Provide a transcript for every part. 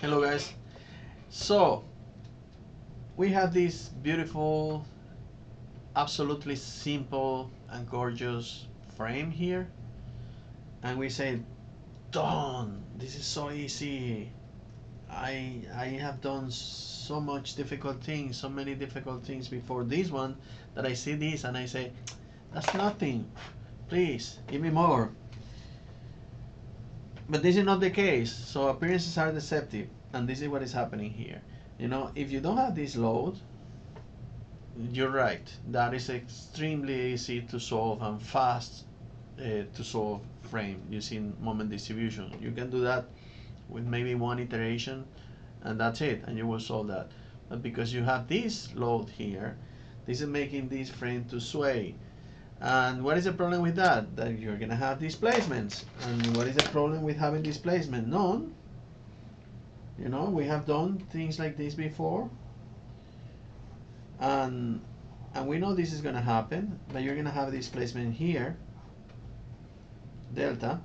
Hello guys. So we have this beautiful, absolutely simple and gorgeous frame here, and we say, done, this is so easy. I have done so much difficult things, so many difficult things before this one, that I see this and I say, that's nothing, please give me more. But this is not the case. So appearances are deceptive, and this is what is happening here. You know, if you don't have this load, you're right, that is extremely easy to solve and fast to solve frame using moment distribution. You can do that with maybe one iteration, and that's it, and you will solve that. But because you have this load here, this is making this frame to sway. And what is the problem with that? That you're gonna have displacements. And what is the problem with having displacement? None. You know, we have done things like this before, and we know this is gonna happen, but you're gonna have displacement here, delta,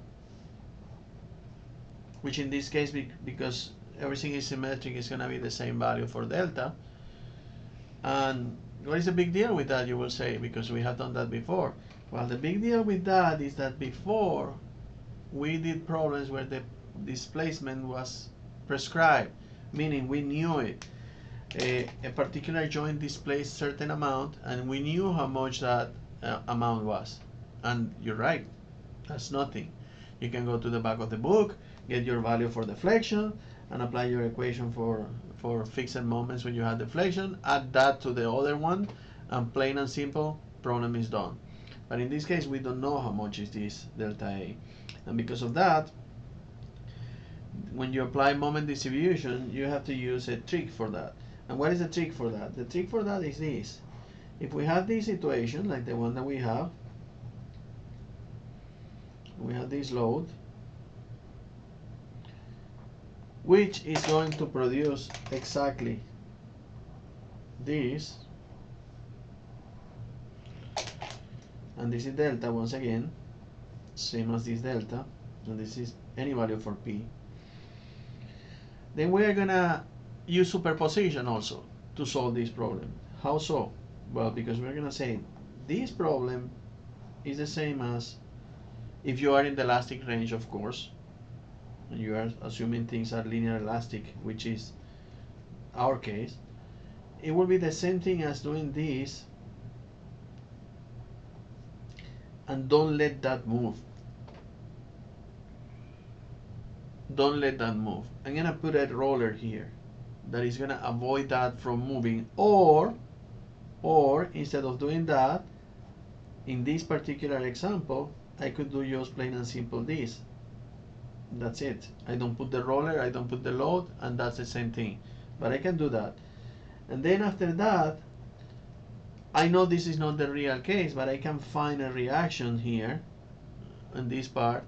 which in this case, because everything is symmetric, is gonna be the same value for delta. And what is the big deal with that, you will say, because we have done that before? Well, the big deal with that is that before we did problems where the displacement was prescribed, meaning we knew it. A particular joint displaced certain amount, and we knew how much that amount was. And you're right, that's nothing. You can go to the back of the book, get your value for deflection, and apply your equation for fixed moments when you have deflection, add that to the other one, and plain and simple, problem is done. But in this case, we don't know how much is this delta A. And because of that, when you apply moment distribution, you have to use a trick for that. And what is the trick for that? The trick for that is this. If we have this situation, like the one that we have this load, which is going to produce exactly this, and this is delta once again, same as this delta, and this is any value for P, then we are gonna use superposition also to solve this problem. How so? Well, because we're gonna say this problem is the same as, if you are in the elastic range, of course, and you are assuming things are linear elastic, which is our case, it will be the same thing as doing this, and don't let that move. Don't let that move. I'm gonna put a roller here that is gonna avoid that from moving, or instead of doing that, in this particular example, I could do just plain and simple this. That's it. I don't put the roller, I don't put the load, and that's the same thing. But I can do that. And then after that, I know this is not the real case, but I can find a reaction here in this part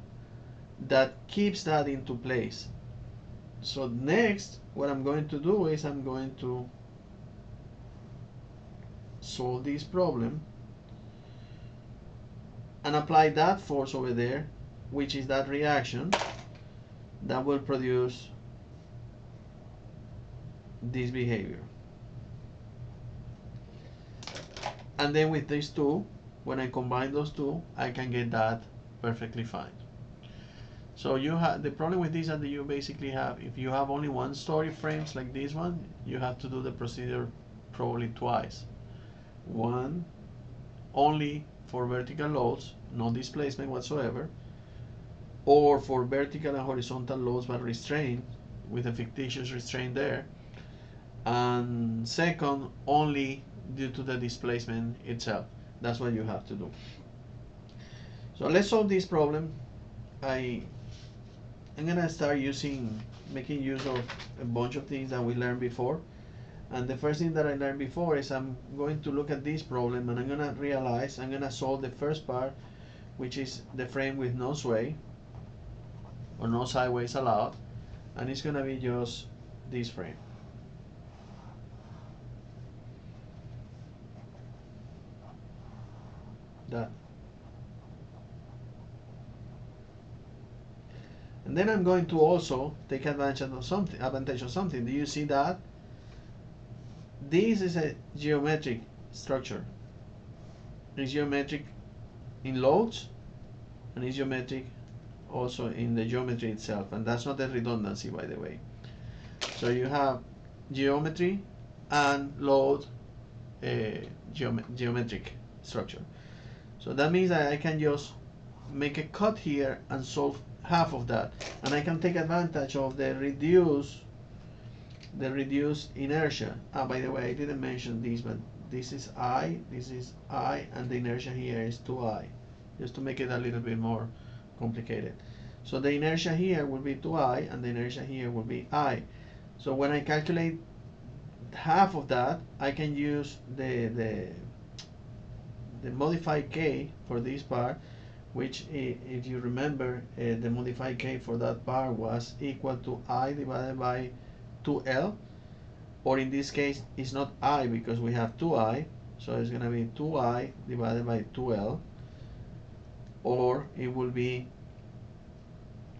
that keeps that into place. So next, what I'm going to do is I'm going to solve this problem and apply that force over there, which is that reaction that will produce this behavior. And then with these two, when I combine those two, I can get that perfectly fine. So you have the problem with this, that you basically have, if you have only one story frames like this one, you have to do the procedure probably twice. One only for vertical loads, no displacement whatsoever, or for vertical and horizontal loads but restrained with a fictitious restraint there, and second only due to the displacement itself. That's what you have to do. So let's solve this problem. I'm gonna start making use of a bunch of things that we learned before. And the first thing that I learned before is I'm going to look at this problem, and I'm gonna realize I'm gonna solve the first part, which is the frame with no sway or no sideways allowed, and it's gonna be just this frame. That. And then I'm going to also take advantage of something. Do you see that? This is a geometric structure. It's geometric in loads, and it's geometric also in the geometry itself, and that's not a redundancy, by the way. So you have geometry and load geometric structure. So that means that I can just make a cut here and solve half of that, and I can take advantage of the reduced inertia. By the way, I didn't mention this, but this is I, and the inertia here is 2I, just to make it a little bit more complicated. So the inertia here will be 2I, and the inertia here will be I. So when I calculate half of that, I can use the modified K for this part, which, if you remember, the modified K for that part was equal to I divided by 2L, or in this case it's not I because we have 2I, so it's going to be 2I divided by 2L, or it will be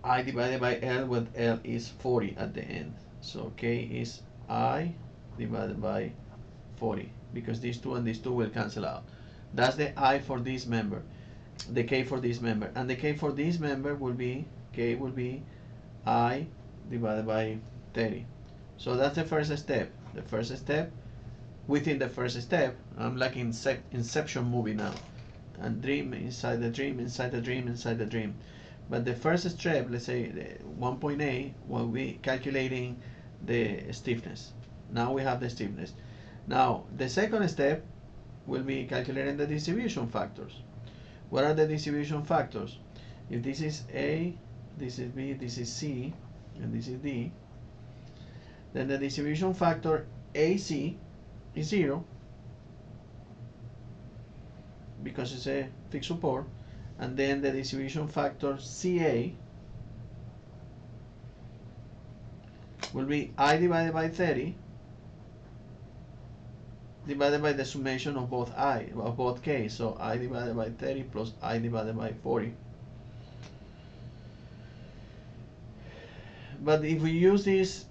I divided by L when L is 40 at the end. So K is I divided by 40, because these two and these two will cancel out. That's the I for this member, the K for this member, and the K for this member will be, K will be I divided by 30. So that's the first step. The first step, within the first step, I'm like in Inception movie now, and dream inside the dream, inside the dream, inside the dream. But the first step, let's say 1.8, will be calculating the stiffness. Now we have the stiffness. Now the second step will be calculating the distribution factors. What are the distribution factors? If this is A, this is B, this is C, and this is D, then the distribution factor AC is 0, because it's a fixed support, and then the distribution factor CA will be I divided by 30 divided by the summation of both K, so I divided by 30 plus I divided by 40. But if we use this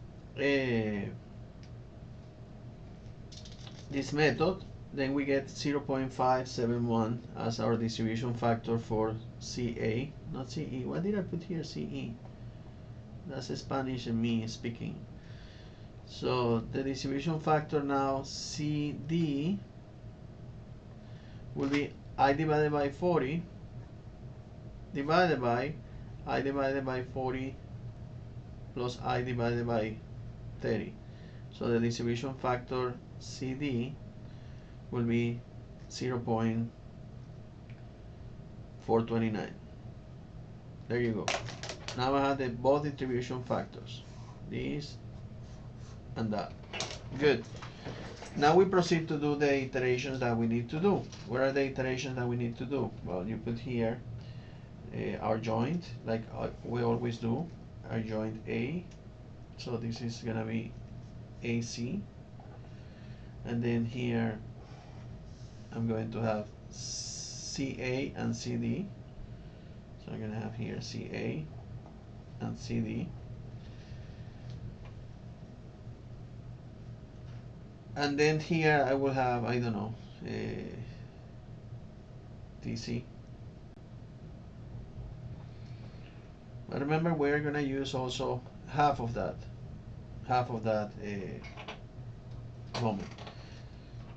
method, then we get 0.571 as our distribution factor for CA, not CE. What did I put here? CE. That's Spanish and me speaking. So the distribution factor now, CD, will be I divided by 40 divided by I divided by 40 plus I divided by 30. So the distribution factor CD will be 0.429. There you go. Now I have both distribution factors, this and that. Good. Now we proceed to do the iterations that we need to do. What are the iterations that we need to do? Well, you put here our joint, like we always do, our joint A. So this is gonna be AC, and then here I'm going to have CA and CD. So I'm going to have here CA and CD. And then here I will have, I don't know, DC. But remember, we're going to use also half of that moment.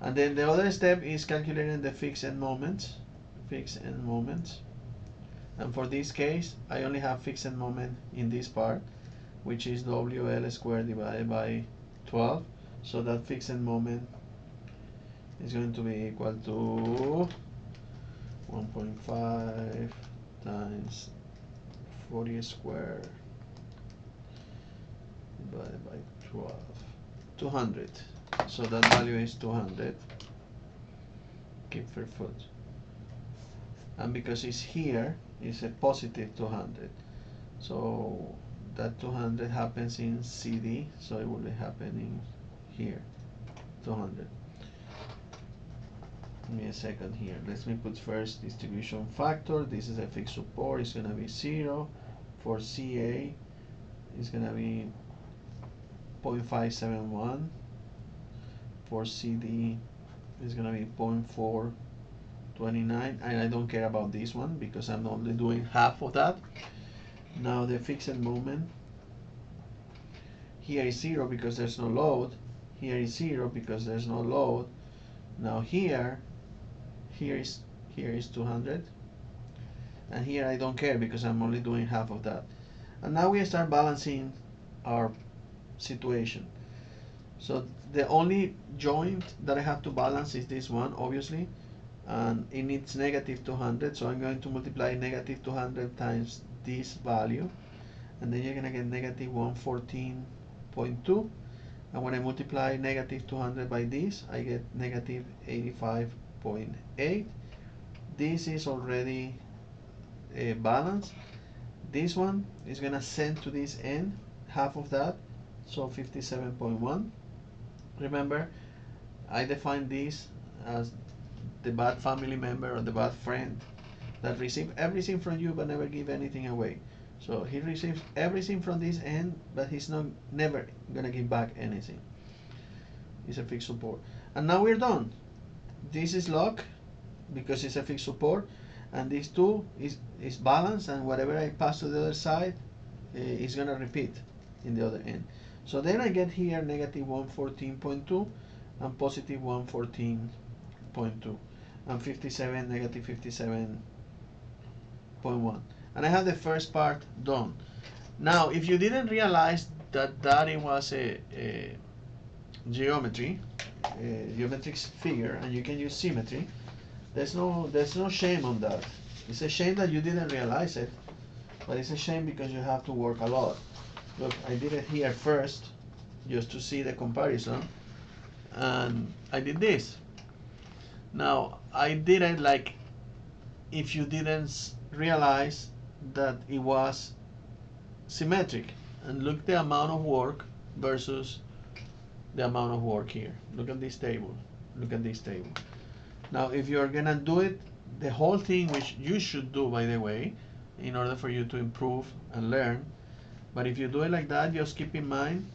And then the other step is calculating the fixed end moments. And for this case, I only have fixed end moment in this part, which is WL squared divided by 12. So that fixed end moment is going to be equal to 1.5 times 40 squared divided by 12, 200. So that value is 200. Keep per foot. And because it's here, it's a positive 200. So that 200 happens in CD, so it will be happening here, 200. Give me a second here. Let me put first distribution factor. This is a fixed support. It's going to be 0. For CA is gonna be 0.571. For CD is gonna be 0.429, and I don't care about this one because I'm only doing half of that. Now the fixed moment, here is 0 because there's no load, here is 0 because there's no load. Now here is 200, and here I don't care because I'm only doing half of that. And now we start balancing our situation. So the only joint that I have to balance is this one, obviously, and it needs negative 200, so I'm going to multiply negative 200 times this value, and then you're going to get negative 114.2, and when I multiply negative 200 by this, I get negative 85.8. This is already balanced. This one is going to send to this end half of that, so 57.1. Remember, I define this as the bad family member or the bad friend that receives everything from you but never give anything away. So he receives everything from this end, but he's never gonna give back anything. It's a fixed support. And now we're done. This is lock because it's a fixed support, and these two is balanced, and whatever I pass to the other side is gonna repeat in the other end. So then I get here negative 114.2 and positive 114.2 and 57, negative 57.1. And I have the first part done. Now, if you didn't realize that it was a geometric figure, and you can use symmetry, there's no shame on that. It's a shame that you didn't realize it, but it's a shame because you have to work a lot. Look, I did it here first just to see the comparison, and I did this. Now I did it like if you didn't realize that it was symmetric, and look the amount of work versus the amount of work here. Look at this table. Look at this table. Now if you're gonna do it the whole thing, which you should do by the way in order for you to improve and learn, but if you do it like that, just keep in mind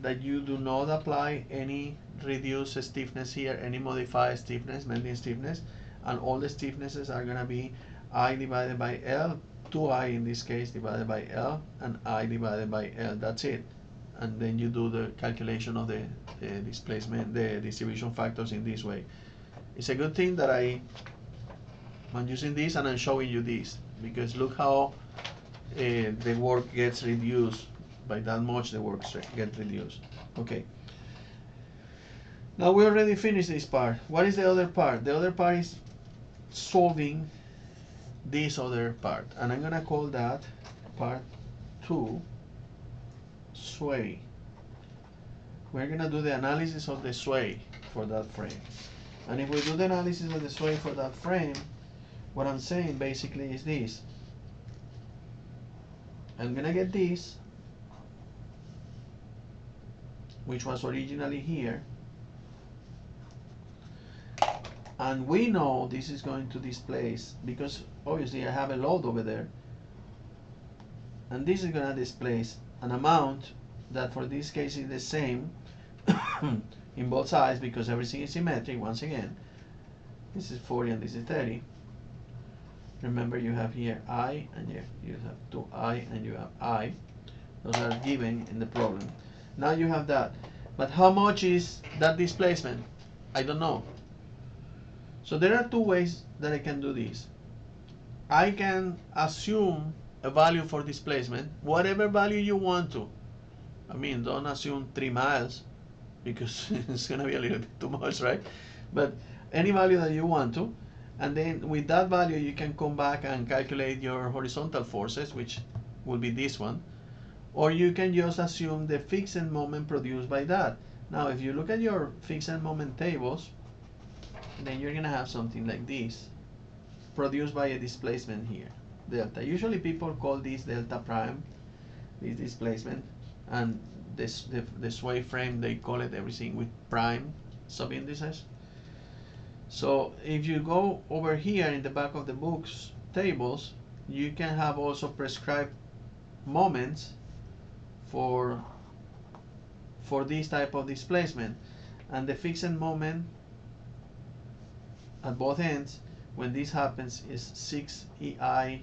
that you do not apply any reduced stiffness here, any modified stiffness, bending stiffness, and all the stiffnesses are going to be I divided by L, 2I in this case divided by L, and I divided by L. That's it. And then you do the calculation of the displacement, the distribution factors in this way. It's a good thing that I'm using this and I'm showing you this, because look how the work gets reduced by that much. The work gets reduced. Okay. Now we already finished this part. What is the other part? The other part is solving this other part, and I'm gonna call that part 2, sway. We're gonna do the analysis of the sway for that frame, and if we do the analysis of the sway for that frame, what I'm saying basically is this. I'm gonna get this, which was originally here, and we know this is going to displace, because obviously I have a load over there, and this is gonna displace an amount that for this case is the same in both sides, because everything is symmetric. Once again, this is 40 and this is 30. Remember, you have here I, and here you have 2I, and you have I. Those are given in the problem. Now you have that. But how much is that displacement? I don't know. So there are two ways that I can do this. I can assume a value for displacement, whatever value you want to. I mean, don't assume 3 miles, because it's going to be a little bit too much, right? But any value that you want to. And then with that value, you can come back and calculate your horizontal forces, which will be this one. Or you can just assume the fixed moment produced by that. Now, if you look at your fixed moment tables, then you're going to have something like this, produced by a displacement here, delta. Usually people call this delta prime, this displacement, and the sway frame, they call it everything with prime subindices. So if you go over here in the back of the books tables, you can have also prescribed moments for this type of displacement, and the fixed moment at both ends when this happens is 6EI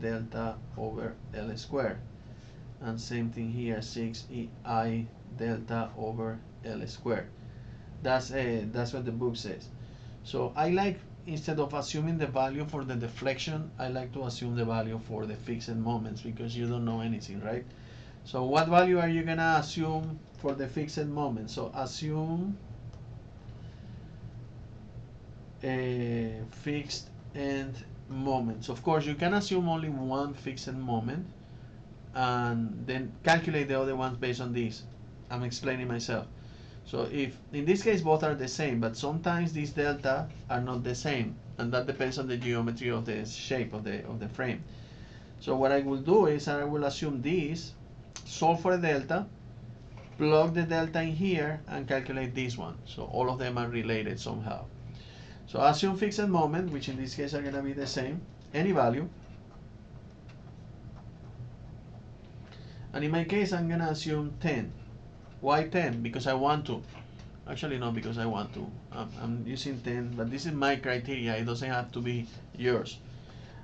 delta over L squared, and same thing here, 6EI delta over L squared. That's what the book says. So I like, instead of assuming the value for the deflection, I like to assume the value for the fixed moments, because you don't know anything, right? So what value are you gonna assume for the fixed moment? So assume a fixed end moments. Of course, you can assume only one fixed moment and then calculate the other ones based on this. I'm explaining myself. So if in this case both are the same, but sometimes these delta are not the same, and that depends on the geometry of the shape of the frame. So what I will do is I will assume this, solve for a delta, plug the delta in here, and calculate this one. So all of them are related somehow. So assume fixed moment, which in this case are going to be the same, any value. And in my case, I'm going to assume 10. Why 10? Because I want to. Actually, not because I want to. I'm using 10, but this is my criteria. It doesn't have to be yours.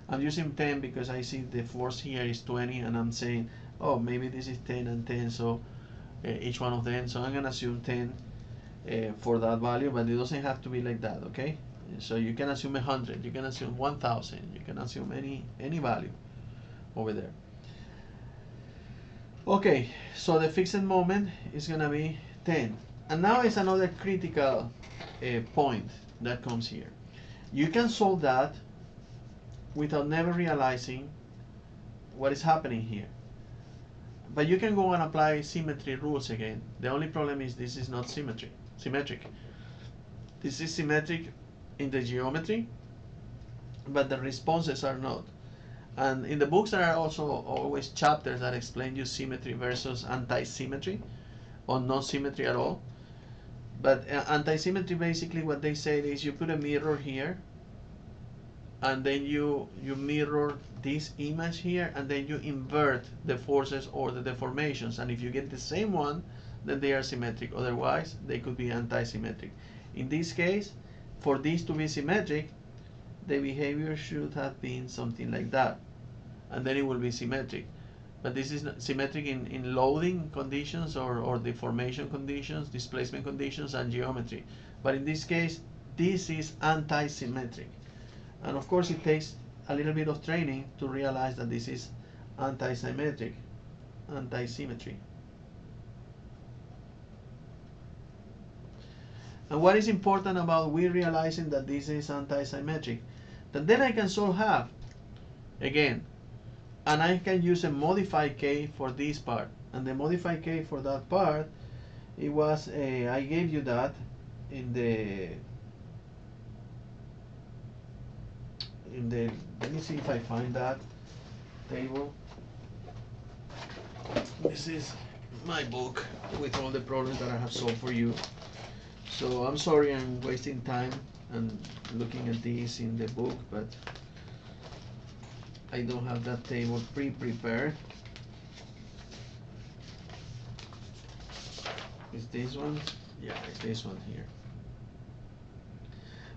I'm using 10 because I see the force here is 20, and I'm saying, oh, maybe this is 10 and 10, so each one of them. So I'm going to assume 10 for that value, but it doesn't have to be like that, okay? So you can assume 100, you can assume 1000, you can assume any value over there. Okay, so the fixed moment is going to be 10. And now is another critical point that comes here. You can solve that without never realizing what is happening here. But you can go and apply symmetry rules again. The only problem is this is not symmetric. This is symmetric in the geometry, but the responses are not. And in the books there are also always chapters that explain you symmetry versus anti-symmetry, or no symmetry at all. But anti-symmetry, basically what they say is you put a mirror here, and then you mirror this image here, and then you invert the forces or the deformations, and if you get the same one, then they are symmetric. Otherwise they could be anti-symmetric. In this case, for this to be symmetric, the behavior should have been something like that, and then it will be symmetric. But this is not symmetric in loading conditions or deformation conditions, displacement conditions, and geometry. But in this case, this is anti-symmetric. And of course it takes a little bit of training to realize that this is anti-symmetry. And what is important about we realizing that this is anti-symmetric, that then I can solve half again, and I can use a modified k for this part. And the modified k for that part, it was I gave you that in the let me see if I find that table. This is my book with all the problems that I have solved for you. So I'm sorry I'm wasting time and looking at this in the book, but I don't have that table pre-prepared. Is this one? Yeah, it's this one here.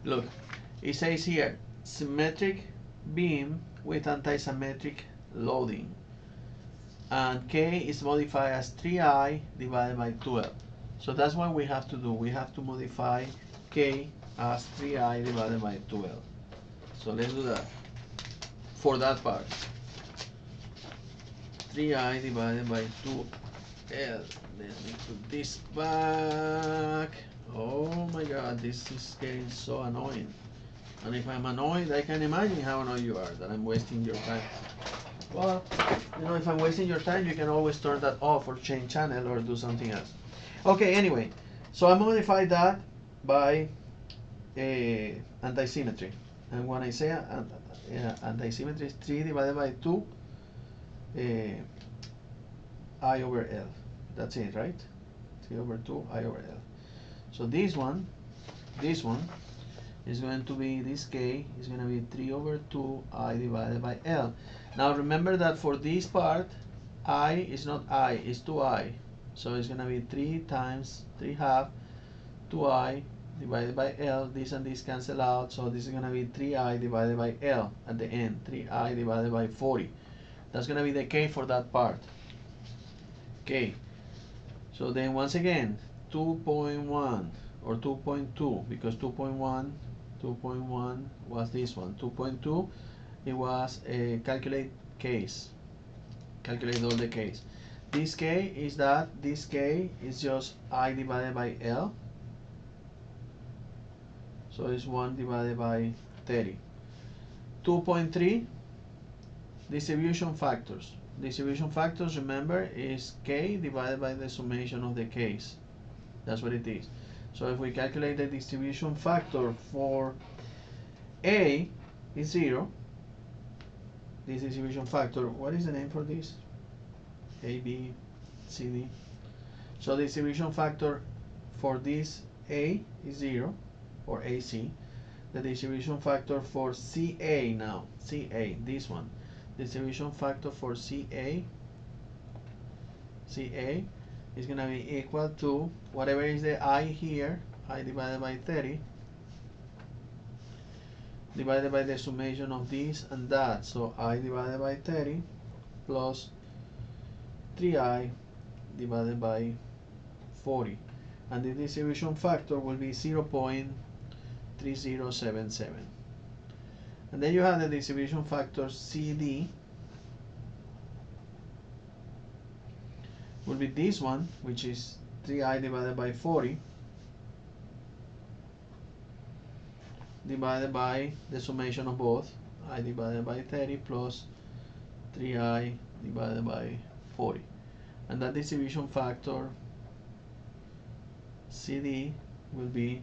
Look, it says here, symmetric beam with anti-symmetric loading. And K is modified as 3I divided by 12. So that's what we have to do. We have to modify K as 3I divided by 12. So let's do that. For that part, 3I divided by 2L. Let me put this back. Oh my god, this is getting so annoying. And if I'm annoyed, I can imagine how annoyed you are that I'm wasting your time. Well, you know, if I'm wasting your time, you can always turn that off or change channel or do something else. Okay, anyway, so I modified that by anti-symmetry. And when I say anti-symmetry is 3 divided by 2 I over L. That's it, right? 3 over 2 I over L. So this one is going to be, this k is going to be 3 over 2 I divided by L. Now remember that for this part, I is not I, it's 2I. So it's going to be 3 times 3 half 2I divided by L. This and this cancel out, so this is going to be 3I divided by L at the end, 3I divided by 40. That's going to be the K for that part. K. So then once again, 2.1 or 2.2, because 2.1 was this one. 2.2, it was a calculate case. Calculate all the case. This K is that, this K is just I divided by L. So it's 1 divided by 30. 2.3, distribution factors. Distribution factors, remember, is K divided by the summation of the K's. That's what it is. So if we calculate the distribution factor for A is 0, this distribution factor, what is the name for this? A, B, C, D. So the distribution factor for this A is 0, or AC. The distribution factor for CA now, CA, this one. Distribution factor for CA is going to be equal to whatever is the I here, I divided by 30, divided by the summation of this and that. So I divided by 30 plus 3I divided by 40. And the distribution factor will be 0.3077. And then you have the distribution factor CD, will be this one, which is 3I divided by 40 divided by the summation of both, I divided by 30 plus 3I divided by 40. And that distribution factor CD will be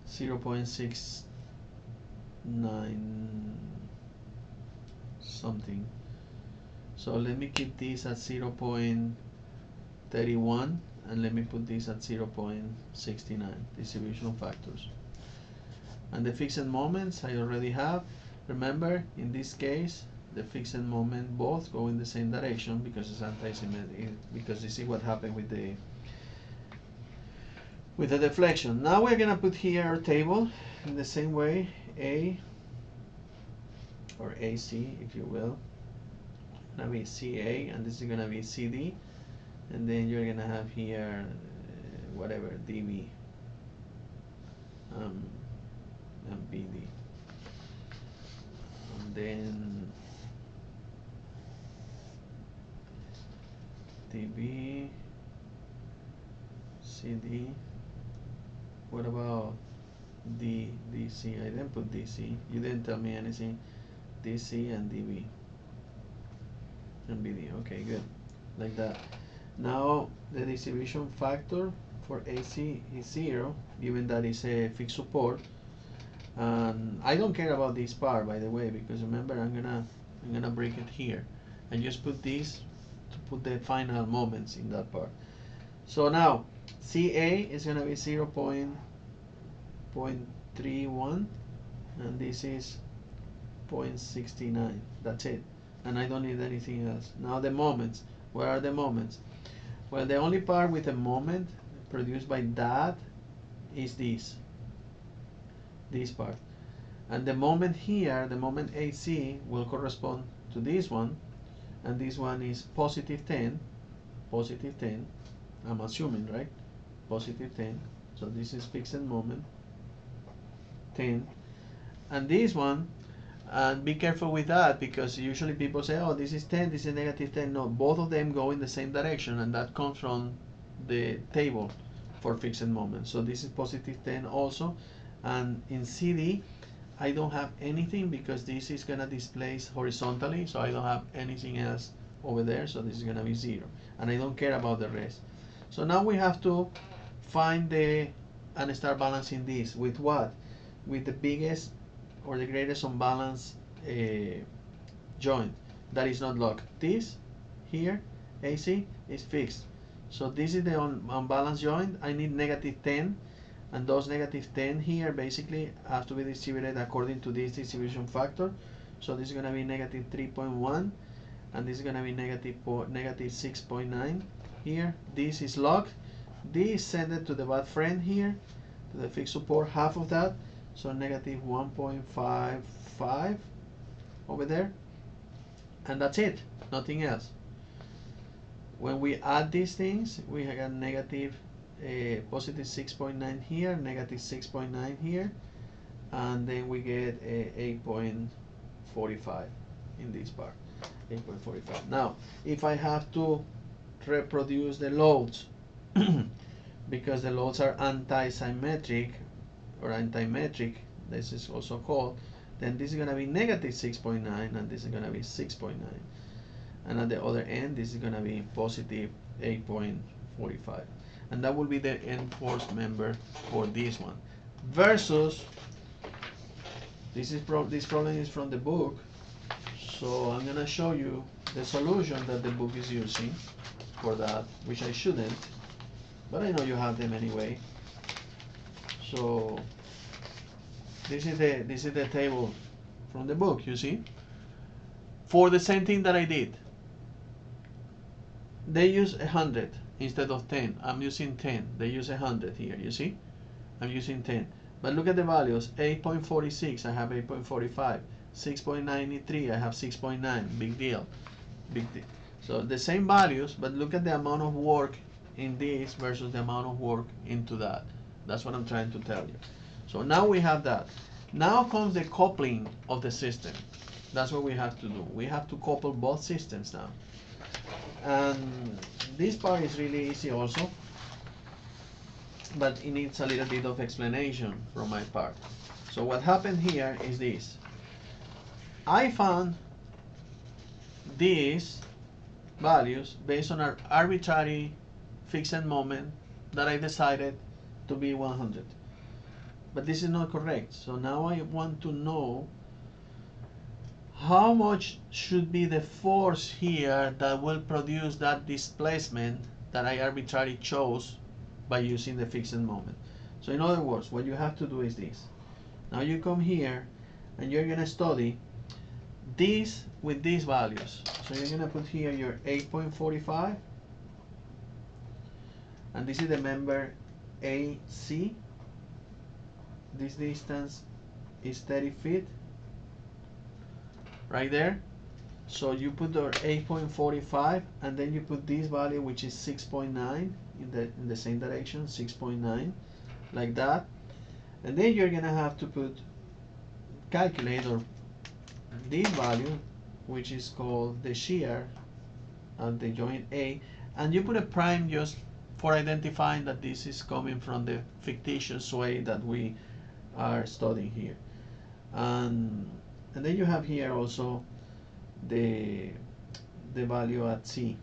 0.69 something. So let me keep this at 0.31 and let me put this at 0.69 distribution factors. And the fixed moments I already have. Remember, in this case, the fixed moment both go in the same direction because it's anti-symmetry, because you see what happened with the deflection. Now we're gonna put here our table in the same way, A or AC, if you will, gonna be CA, and this is gonna be CD, and then you're gonna have here whatever DB and BD, and then DB, CD. What about DC? I didn't put DC. You didn't tell me anything. DC and DB and BD. Okay, good. Like that. Now the distribution factor for AC is 0, given that it's a fixed support. And I don't care about this part, by the way, because remember, I'm gonna break it here and just put this to put the final moments in that part. So now CA is gonna be 0.31 and this is 0.69. That's it, and I don't need anything else. Now the moments. Where are the moments? Well, the only part with a moment produced by that is this part, and the moment here, the moment AC, will correspond to this one, and this one is positive 10, I'm assuming, right? Positive 10, so this is fixed moment 10, and this one, and be careful with that, because usually people say, oh, this is 10, this is negative 10. No, both of them go in the same direction, and that comes from the table for fixed moment. So this is positive 10 also. And in CD, I don't have anything because this is gonna displace horizontally, so I don't have anything else over there, so this is gonna be 0, and I don't care about the rest. So now we have to find and start balancing this with what? With the biggest or the greatest unbalanced joint that is not locked. This here, AC, is fixed. So this is the unbalanced joint. I need negative 10, and those negative 10 here basically have to be distributed according to this distribution factor. So this is going to be negative 3.1, and this is going to be negative 6.9 here. This is locked. This send it to the bad friend here, to the fixed support, half of that, so negative 1.55 over there, and that's it, nothing else. When we add these things, we have negative positive 6.9 here, negative 6.9 here, and then we get 8.45 in this part, 8.45. Now, if I have to reproduce the loads, because the loads are anti-symmetric or antimetric, this is also called, then this is going to be negative 6.9, and this is going to be 6.9. And at the other end, this is going to be positive 8.45. And that will be the enforced member for this one. Versus, this problem is from the book, so I'm going to show you the solution that the book is using for that, which I shouldn't, but I know you have them anyway. So this is the table from the book, you see, for the same thing that I did. They use 100 instead of 10. I'm using 10. They use 100 here, you see? I'm using 10. But look at the values. 8.46, I have 8.45. 6.93, I have 6.9. Big deal. Big deal. So the same values, but look at the amount of work in this versus the amount of work into that. That's what I'm trying to tell you. So now we have that. Now comes the coupling of the system. That's what we have to do. We have to couple both systems now. And this part is really easy also, but it needs a little bit of explanation from my part. So what happened here is this. I found these values based on an arbitrary fixed moment that I decided to be 100. But this is not correct. So now I want to know how much should be the force here that will produce that displacement that I arbitrarily chose by using the fixed moment. So in other words, what you have to do is this. Now you come here and you're going to study this with these values. So you're going to put here your 8.45, and this is the member AC. This distance is 30 feet. Right there. So you put the 8.45, and then you put this value, which is 6.9 in the same direction, 6.9, like that. And then you're gonna have to calculate this value, which is called the shear at the joint A, and you put a prime just for identifying that this is coming from the fictitious way that we are studying here. And then you have here also the value at C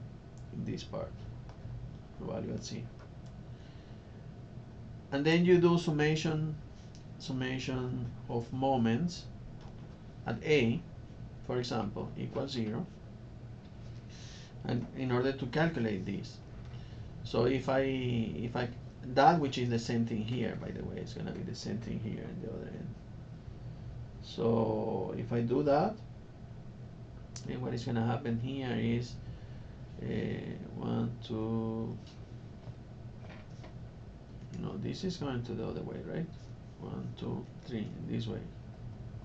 in this part, the value at C. And then you do summation of moments at A, for example, equals 0. And in order to calculate this, so if I that, which is the same thing here, by the way, it's going to be the same thing here in the other end. So if I do that, then what is going to happen here is 1, 2. No, this is going to the other way, right? 1, 2, 3 in this way.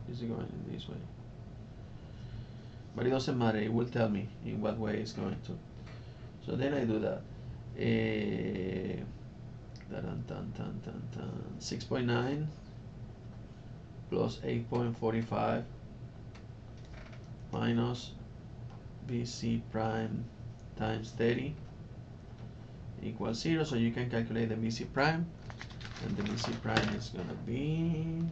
This is going in this way. But it doesn't matter. It will tell me in what way it's going to. So then I do that. 6.9 plus 8.45 minus BC prime times 30 equals 0. So you can calculate the BC prime, and the BC prime is going to be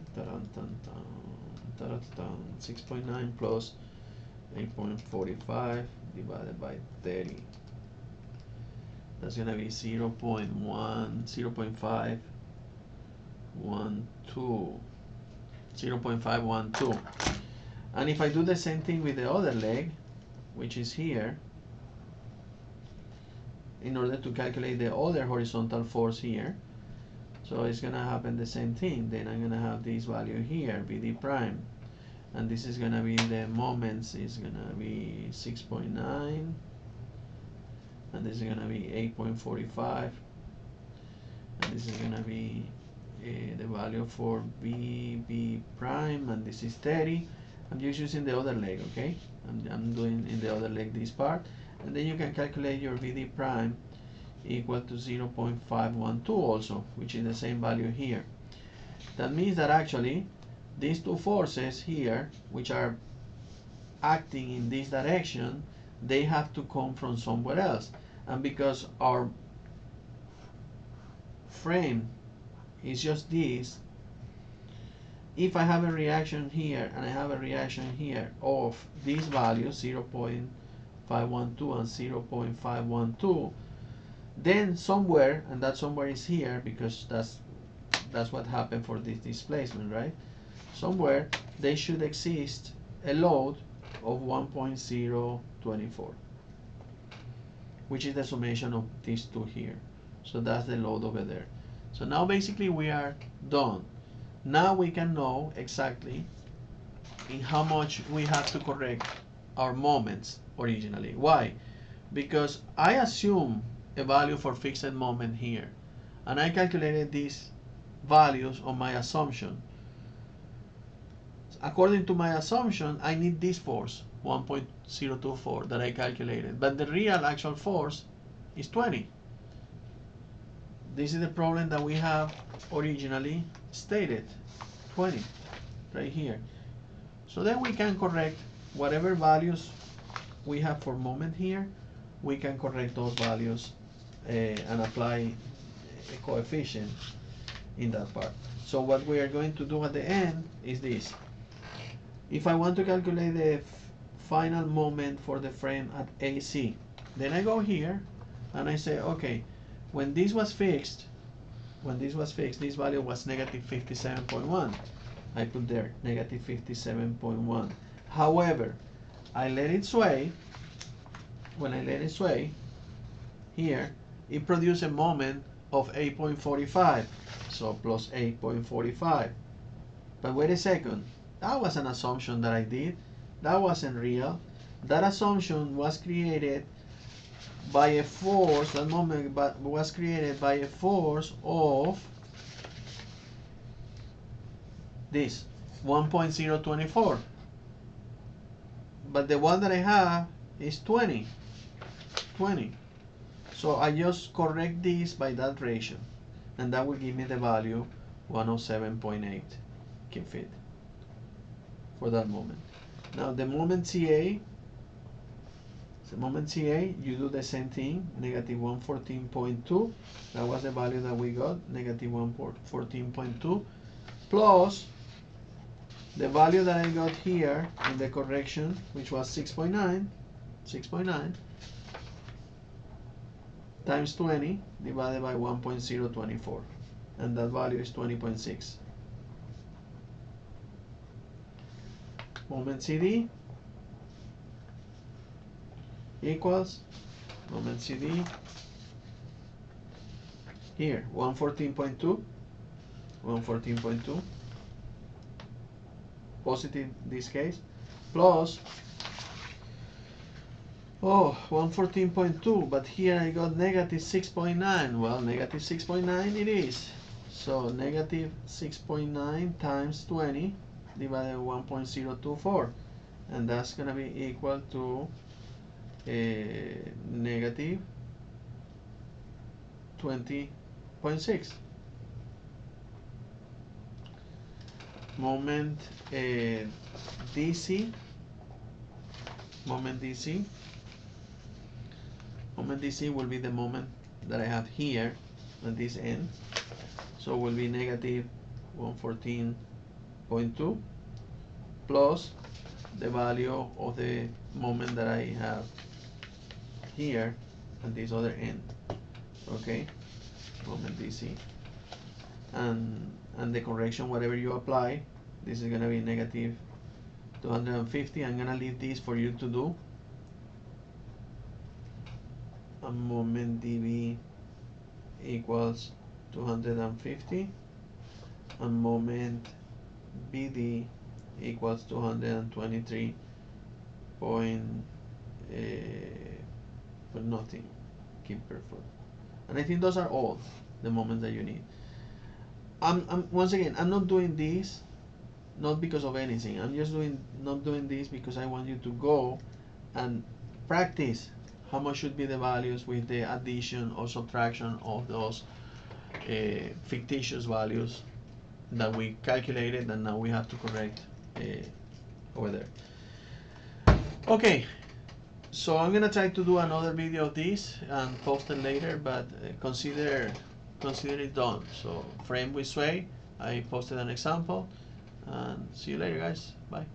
6.9 plus 8.45 divided by 30. That's going to be 0.512. 0.512. And if I do the same thing with the other leg, which is here, in order to calculate the other horizontal force here, So it's gonna happen the same thing. Then I'm gonna have this value here, VD prime, and this is gonna be the moments is gonna be 6.9, and this is gonna be 8.45, and this is gonna be the value for VB prime, and this is 30. I'm just using the other leg, okay? I'm doing in the other leg this part, and then you can calculate your VD prime equal to 0.512 also, which is the same value here. That means that actually these two forces here, which are acting in this direction, they have to come from somewhere else. And because our frame is just this, if I have a reaction here and I have a reaction here of these values 0.512 and 0.512, then somewhere, and that somewhere is here, because that's what happened for this displacement, right? Somewhere they should exist a load of 1.024, which is the summation of these two here. So that's the load over there. So now basically we are done. Now we can know exactly in how much we have to correct our moments originally. Why? Because I assume a value for fixed moment here, and I calculated these values on my assumption. According to my assumption, I need this force 1.024 that I calculated, but the real actual force is 20. This is the problem that we have originally stated, 20 right here. So then we can correct whatever values we have for moment here. We can correct those values and apply a coefficient in that part. So what we are going to do at the end is this. If I want to calculate the final moment for the frame at AC, then I go here and I say, okay, when this was fixed, this value was negative 57.1. I put there negative 57.1. However, I let it sway. When I let it sway, here, it produced a moment of 8.45. So plus 8.45. But wait a second. That was an assumption that I did. That wasn't real. That assumption was created by a force, that moment was created by a force of this 1.024. But the one that I have is 20. So I just correct this by that ratio, and that will give me the value 107.8 keep fit for that moment. Now the moment CA, you do the same thing, negative 114.2. That was the value that we got, negative 114.2, plus the value that I got here in the correction, which was 6.9 times 20 divided by 1.024, and that value is 20.6. Moment CD equals moment CD here 114.2 positive this case, plus 114.2, but here I got negative 6.9. Well, negative 6.9 it is. So negative 6.9 times 20 divided by 1.024, and that's gonna be equal to negative 20.6. Moment DC. Moment DC will be the moment that I have here at this end. So it will be negative 114.2 plus the value of the moment that I have here at this other end. Okay, moment DC. And the correction, whatever you apply, this is gonna be negative 250. I'm gonna leave this for you to do. A moment dB equals 250 and moment BD equals 223 point for nothing, keep perfect. And I think those are all the moments that you need. I'm once again, I'm not doing this not because of anything. I'm just not doing this because I want you to go and practice how much should be the values with the addition or subtraction of those fictitious values that we calculated and now we have to correct over there. Okay, so I'm gonna try to do another video of this and post it later, but consider it done. So frame with sway, I posted an example, and see you later guys, bye.